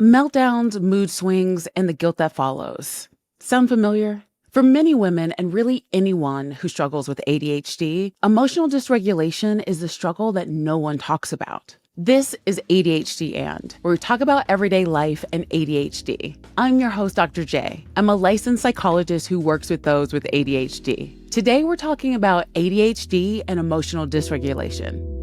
meltdowns, mood swings, and the guilt that follows. Sound familiar? For many women, and really anyone who struggles with ADHD, emotional dysregulation is the struggle that no one talks about. This is ADHD where we talk about everyday life and ADHD. I'm your host, Dr. J. I'm a licensed psychologist who works with those with ADHD. Today, we're talking about ADHD and emotional dysregulation.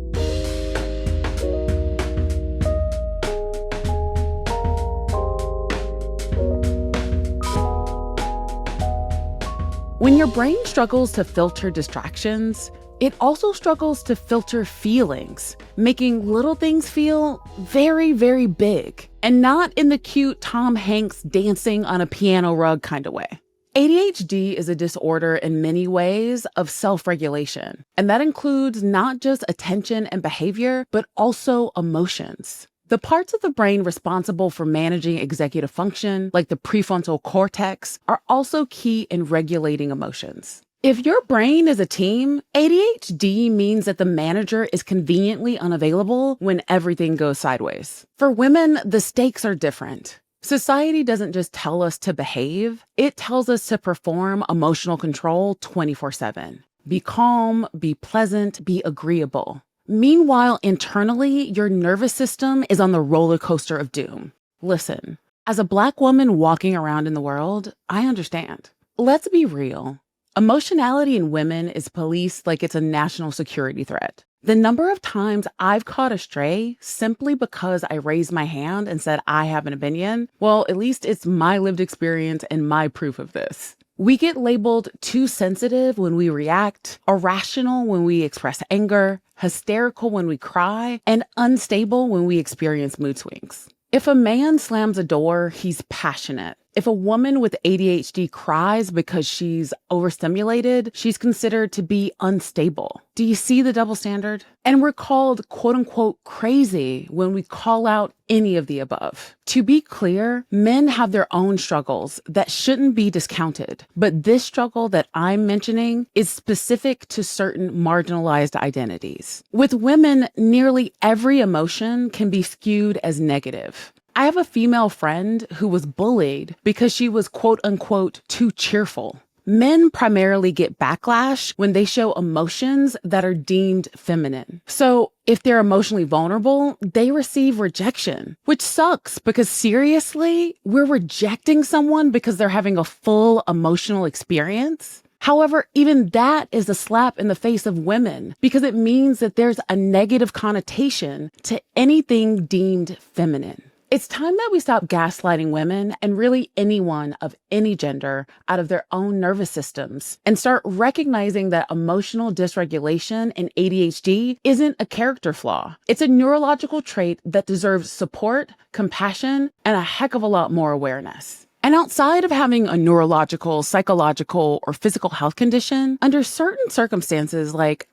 When your brain struggles to filter distractions, it also struggles to filter feelings, making little things feel very, very big, and not in the cute Tom Hanks dancing on a piano rug kind of way. ADHD is a disorder in many ways of self-regulation, and that includes not just attention and behavior, but also emotions. The parts of the brain responsible for managing executive function, like the prefrontal cortex, are also key in regulating emotions. If your brain is a team, ADHD means that the manager is conveniently unavailable when everything goes sideways. For women, the stakes are different. Society doesn't just tell us to behave, it tells us to perform emotional control 24/7. Be calm, be pleasant, be agreeable. Meanwhile, internally, your nervous system is on the roller coaster of doom. Listen, as a Black woman walking around in the world, I understand. Let's be real. Emotionality in women is policed like it's a national security threat. The number of times I've caught a stray simply because I raised my hand and said I have an opinion, well, at least it's my lived experience and my proof of this. We get labeled too sensitive when we react, irrational when we express anger, hysterical when we cry, and unstable when we experience mood swings. If a man slams a door, he's passionate. If a woman with ADHD cries because she's overstimulated, she's considered to be unstable. Do you see the double standard? And we're called quote unquote crazy when we call out any of the above. To be clear, men have their own struggles that shouldn't be discounted. But this struggle that I'm mentioning is specific to certain marginalized identities. With women, nearly every emotion can be skewed as negative. I have a female friend who was bullied because she was quote unquote too cheerful. Men primarily get backlash when they show emotions that are deemed feminine. So if they're emotionally vulnerable, they receive rejection, which sucks because seriously, we're rejecting someone because they're having a full emotional experience. However, even that is a slap in the face of women because it means that there's a negative connotation to anything deemed feminine. It's time that we stop gaslighting women and really anyone of any gender out of their own nervous systems and start recognizing that emotional dysregulation and ADHD isn't a character flaw. It's a neurological trait that deserves support, compassion, and a heck of a lot more awareness. And outside of having a neurological, psychological, or physical health condition, under certain circumstances like,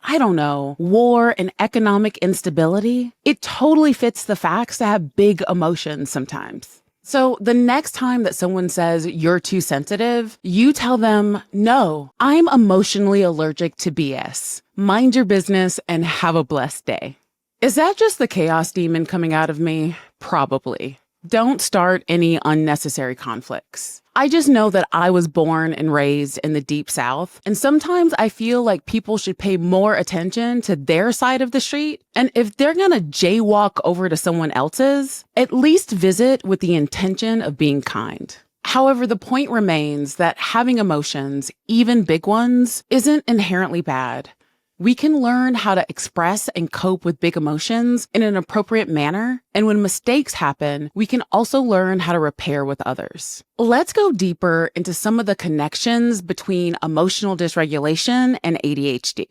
war and economic instability, it totally fits the facts to have big emotions sometimes. So the next time that someone says you're too sensitive, you tell them, no, I'm emotionally allergic to BS. Mind your business and have a blessed day. Is that just the chaos demon coming out of me? Probably. Don't start any unnecessary conflicts. I just know that I was born and raised in the Deep South, and sometimes I feel like people should pay more attention to their side of the street. And if they're gonna jaywalk over to someone else's, at least visit with the intention of being kind. However, the point remains that having emotions, even big ones, isn't inherently bad. We can learn how to express and cope with big emotions in an appropriate manner. And when mistakes happen, we can also learn how to repair with others. Let's go deeper into some of the connections between emotional dysregulation and ADHD.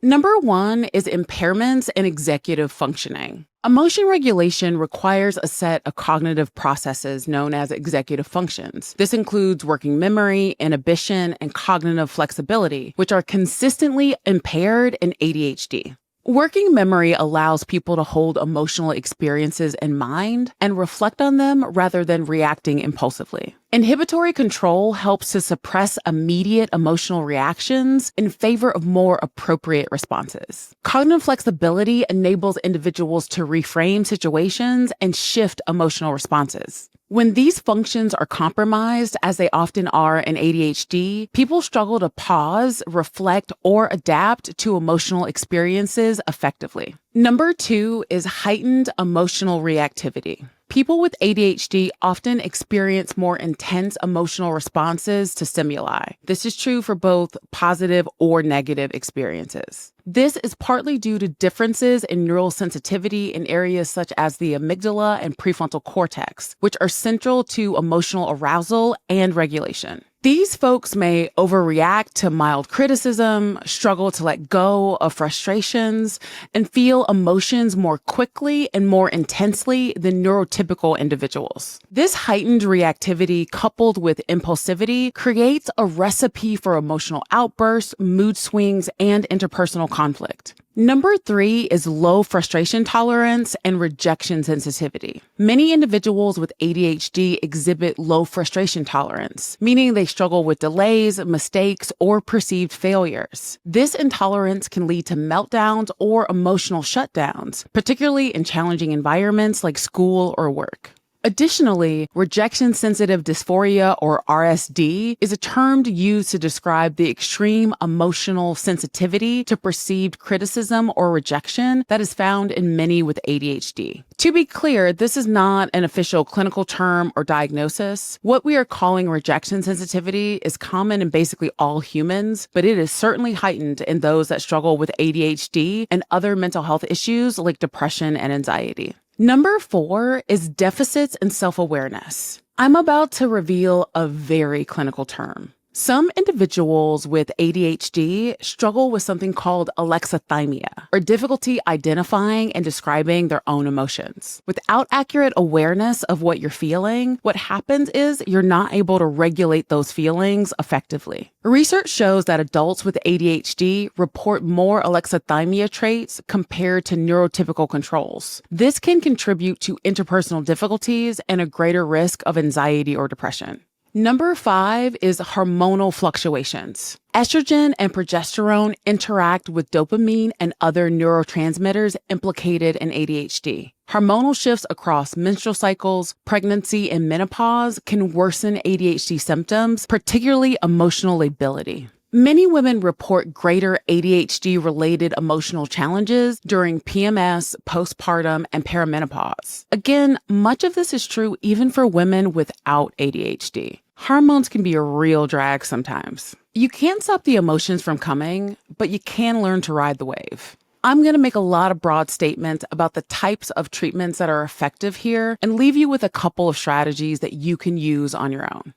Number one is impairments in executive functioning. Emotion regulation requires a set of cognitive processes known as executive functions. This includes working memory, inhibition, and cognitive flexibility, which are consistently impaired in ADHD. Working memory allows people to hold emotional experiences in mind and reflect on them rather than reacting impulsively. Inhibitory control helps to suppress immediate emotional reactions in favor of more appropriate responses. Cognitive flexibility enables individuals to reframe situations and shift emotional responses. When these functions are compromised, as they often are in ADHD, people struggle to pause, reflect, or adapt to emotional experiences effectively. Number 2 is heightened emotional reactivity. People with ADHD often experience more intense emotional responses to stimuli. This is true for both positive or negative experiences. This is partly due to differences in neural sensitivity in areas such as the amygdala and prefrontal cortex, which are central to emotional arousal and regulation. These folks may overreact to mild criticism, struggle to let go of frustrations, and feel emotions more quickly and more intensely than neurotypical individuals. This heightened reactivity coupled with impulsivity creates a recipe for emotional outbursts, mood swings, and interpersonal conflict. Number 3 is low frustration tolerance and rejection sensitivity. Many individuals with ADHD exhibit low frustration tolerance, meaning they struggle with delays, mistakes, or perceived failures. This intolerance can lead to meltdowns or emotional shutdowns, particularly in challenging environments like school or work. Additionally, rejection-sensitive dysphoria, or RSD, is a term used to describe the extreme emotional sensitivity to perceived criticism or rejection that is found in many with ADHD. To be clear, this is not an official clinical term or diagnosis. What we are calling rejection sensitivity is common in basically all humans, but it is certainly heightened in those that struggle with ADHD and other mental health issues like depression and anxiety. Number 4 is deficits in self-awareness. I'm about to reveal a very clinical term. Some individuals with ADHD struggle with something called alexithymia, or difficulty identifying and describing their own emotions. Without accurate awareness of what you're feeling, what happens is you're not able to regulate those feelings effectively. Research shows that adults with ADHD report more alexithymia traits compared to neurotypical controls. This can contribute to interpersonal difficulties and a greater risk of anxiety or depression. Number 5 is hormonal fluctuations. Estrogen and progesterone interact with dopamine and other neurotransmitters implicated in ADHD. Hormonal shifts across menstrual cycles, pregnancy, and menopause can worsen ADHD symptoms, particularly emotional lability. Many women report greater ADHD-related emotional challenges during PMS, postpartum, and perimenopause. Again, much of this is true even for women without ADHD. Hormones can be a real drag sometimes. You can't stop the emotions from coming, but you can learn to ride the wave. I'm going to make a lot of broad statements about the types of treatments that are effective here and leave you with a couple of strategies that you can use on your own.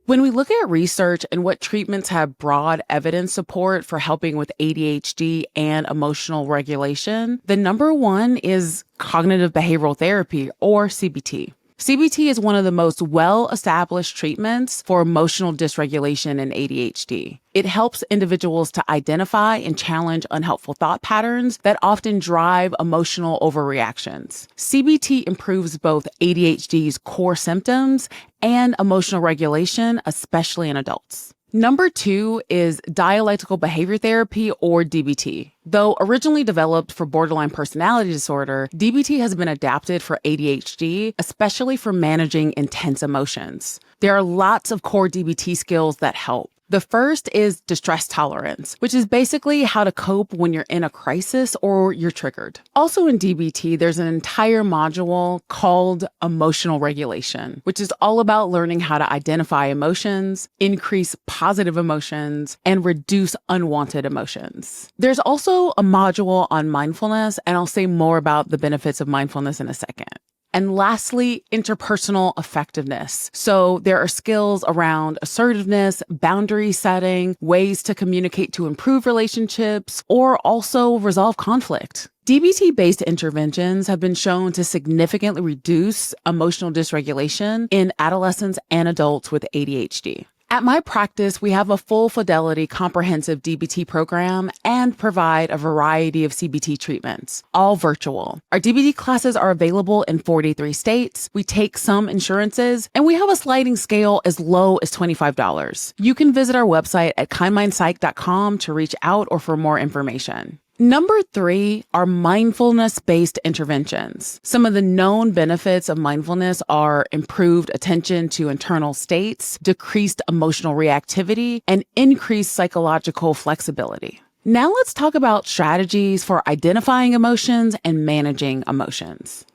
When we look at research and what treatments have broad evidence support for helping with ADHD and emotional regulation, the number 1 is cognitive behavioral therapy, or CBT. CBT is one of the most well-established treatments for emotional dysregulation in ADHD. It helps individuals to identify and challenge unhelpful thought patterns that often drive emotional overreactions. CBT improves both ADHD's core symptoms and emotional regulation, especially in adults. Number 2 is dialectical behavior therapy, or DBT. Though originally developed for borderline personality disorder, DBT has been adapted for ADHD, especially for managing intense emotions. There are lots of core DBT skills that help. The first is distress tolerance, which is basically how to cope when you're in a crisis or you're triggered. Also in DBT, there's an entire module called emotional regulation, which is all about learning how to identify emotions, increase positive emotions, and reduce unwanted emotions. There's also a module on mindfulness, and I'll say more about the benefits of mindfulness in a second. And lastly, interpersonal effectiveness. So there are skills around assertiveness, boundary setting, ways to communicate to improve relationships, or also resolve conflict. DBT-based interventions have been shown to significantly reduce emotional dysregulation in adolescents and adults with ADHD. At my practice, we have a full fidelity comprehensive DBT program and provide a variety of CBT treatments, all virtual. Our DBT classes are available in 43 states. We take some insurances, and we have a sliding scale as low as $25. You can visit our website at kindmindpsych.com to reach out or for more information. Number 3 are mindfulness-based interventions. Some of the known benefits of mindfulness are improved attention to internal states, decreased emotional reactivity, and increased psychological flexibility. Now let's talk about strategies for identifying emotions and managing emotions.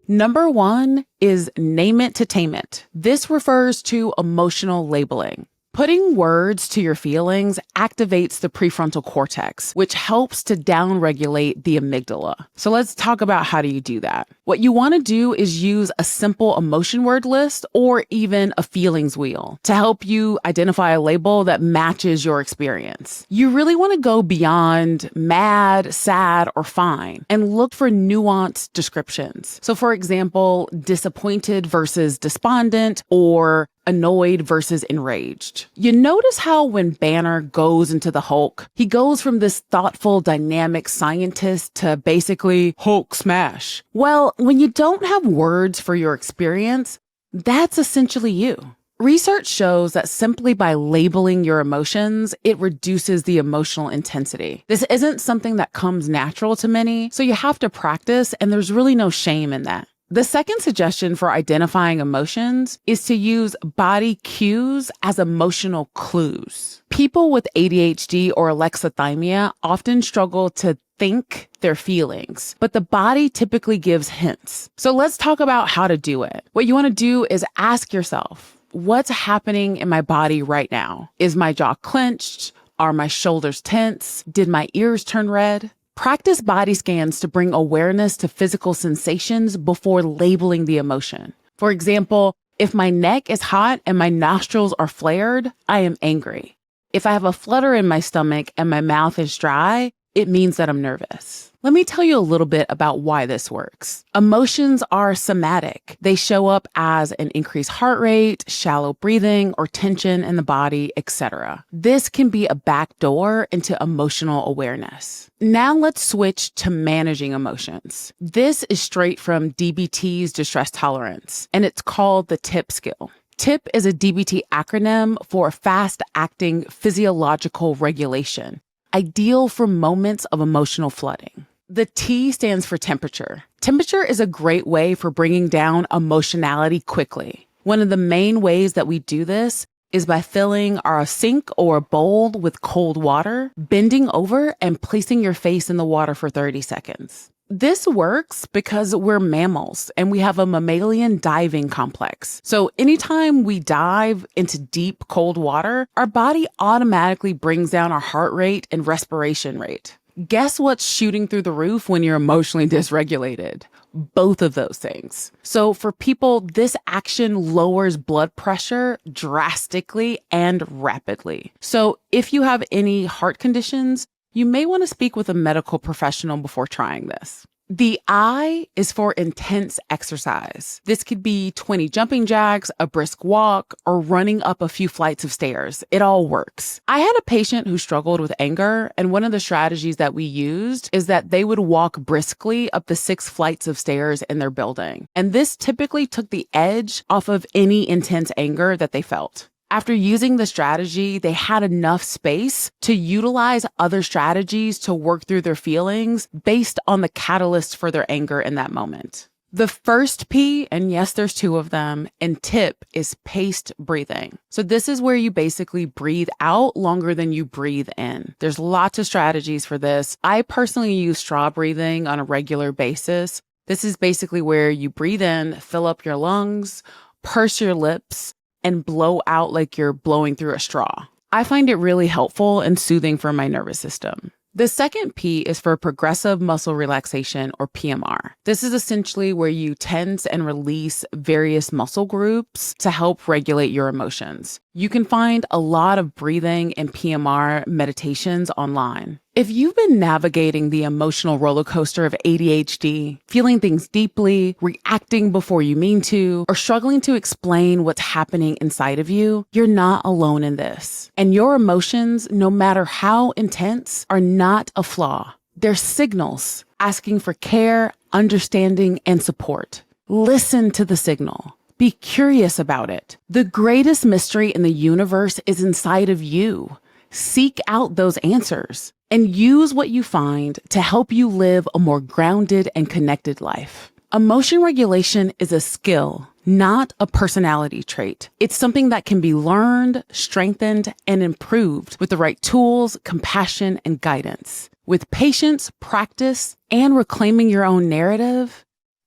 Number 1 is name it to tame it. This refers to emotional labeling. Putting words to your feelings activates the prefrontal cortex, which helps to downregulate the amygdala. So let's talk about how do you do that. What you want to do is use a simple emotion word list or even a feelings wheel to help you identify a label that matches your experience. You really want to go beyond mad, sad, or fine and look for nuanced descriptions. So for example, disappointed versus despondent, or annoyed versus enraged. You notice how when Banner goes into the Hulk, he goes from this thoughtful, dynamic scientist to basically Hulk smash. Well, when you don't have words for your experience, that's essentially you. Research shows that simply by labeling your emotions, it reduces the emotional intensity. This isn't something that comes natural to many, so you have to practice, and there's really no shame in that. The second suggestion for identifying emotions is to use body cues as emotional clues. People with ADHD or alexithymia often struggle to think their feelings, but the body typically gives hints. So let's talk about how to do it. What you want to do is ask yourself, what's happening in my body right now? Is my jaw clenched? Are my shoulders tense? Did my ears turn red? Practice body scans to bring awareness to physical sensations before labeling the emotion. For example, if my neck is hot and my nostrils are flared, I am angry. If I have a flutter in my stomach and my mouth is dry, it means that I'm nervous. Let me tell you a little bit about why this works. Emotions are somatic. They show up as an increased heart rate, shallow breathing, or tension in the body, etc. This can be a backdoor into emotional awareness. Now let's switch to managing emotions. This is straight from DBT's distress tolerance, and it's called the TIP skill. TIP is a DBT acronym for fast-acting physiological regulation, ideal for moments of emotional flooding. The T stands for temperature. Temperature is a great way for bringing down emotionality quickly. One of the main ways that we do this is by filling our sink or a bowl with cold water, bending over, and placing your face in the water for 30 seconds. This works because we're mammals and we have a mammalian diving complex. So anytime we dive into deep cold water, our body automatically brings down our heart rate and respiration rate. Guess what's shooting through the roof when you're emotionally dysregulated? Both of those things. So for people, this action lowers blood pressure drastically and rapidly. So if you have any heart conditions, you may want to speak with a medical professional before trying this. The I is for intense exercise. This could be 20 jumping jacks, a brisk walk, or running up a few flights of stairs. It all works. I had a patient who struggled with anger, and one of the strategies that we used is that they would walk briskly up the 6 flights of stairs in their building. And this typically took the edge off of any intense anger that they felt. After using the strategy, they had enough space to utilize other strategies to work through their feelings based on the catalyst for their anger in that moment. The first P, and yes, there's 2 of them, and TIP is paced breathing. So this is where you basically breathe out longer than you breathe in. There's lots of strategies for this. I personally use straw breathing on a regular basis. This is basically where you breathe in, fill up your lungs, purse your lips, and blow out like you're blowing through a straw. I find it really helpful and soothing for my nervous system. The second P is for progressive muscle relaxation, or PMR. This is essentially where you tense and release various muscle groups to help regulate your emotions. You can find a lot of breathing and PMR meditations online. If you've been navigating the emotional roller coaster of ADHD, feeling things deeply, reacting before you mean to, or struggling to explain what's happening inside of you, you're not alone in this. And your emotions, no matter how intense, are not a flaw. They're signals asking for care, understanding, and support. Listen to the signal. Be curious about it. The greatest mystery in the universe is inside of you. Seek out those answers and use what you find to help you live a more grounded and connected life. Emotion regulation is a skill, not a personality trait. It's something that can be learned, strengthened, and improved with the right tools, compassion, and guidance. With patience, practice, and reclaiming your own narrative,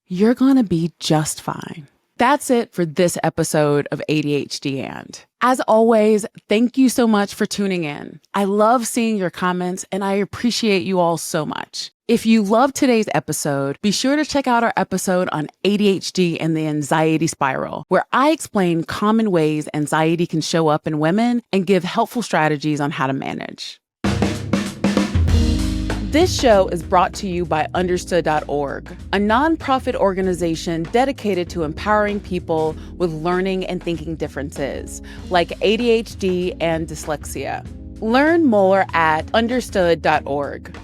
you're going to be just fine. That's it for this episode of ADHD And. As always, thank you so much for tuning in. I love seeing your comments and I appreciate you all so much. If you loved today's episode, be sure to check out our episode on ADHD and the anxiety spiral, where I explain common ways anxiety can show up in women and give helpful strategies on how to manage. This show is brought to you by Understood.org, a nonprofit organization dedicated to empowering people with learning and thinking differences, like ADHD and dyslexia. Learn more at Understood.org.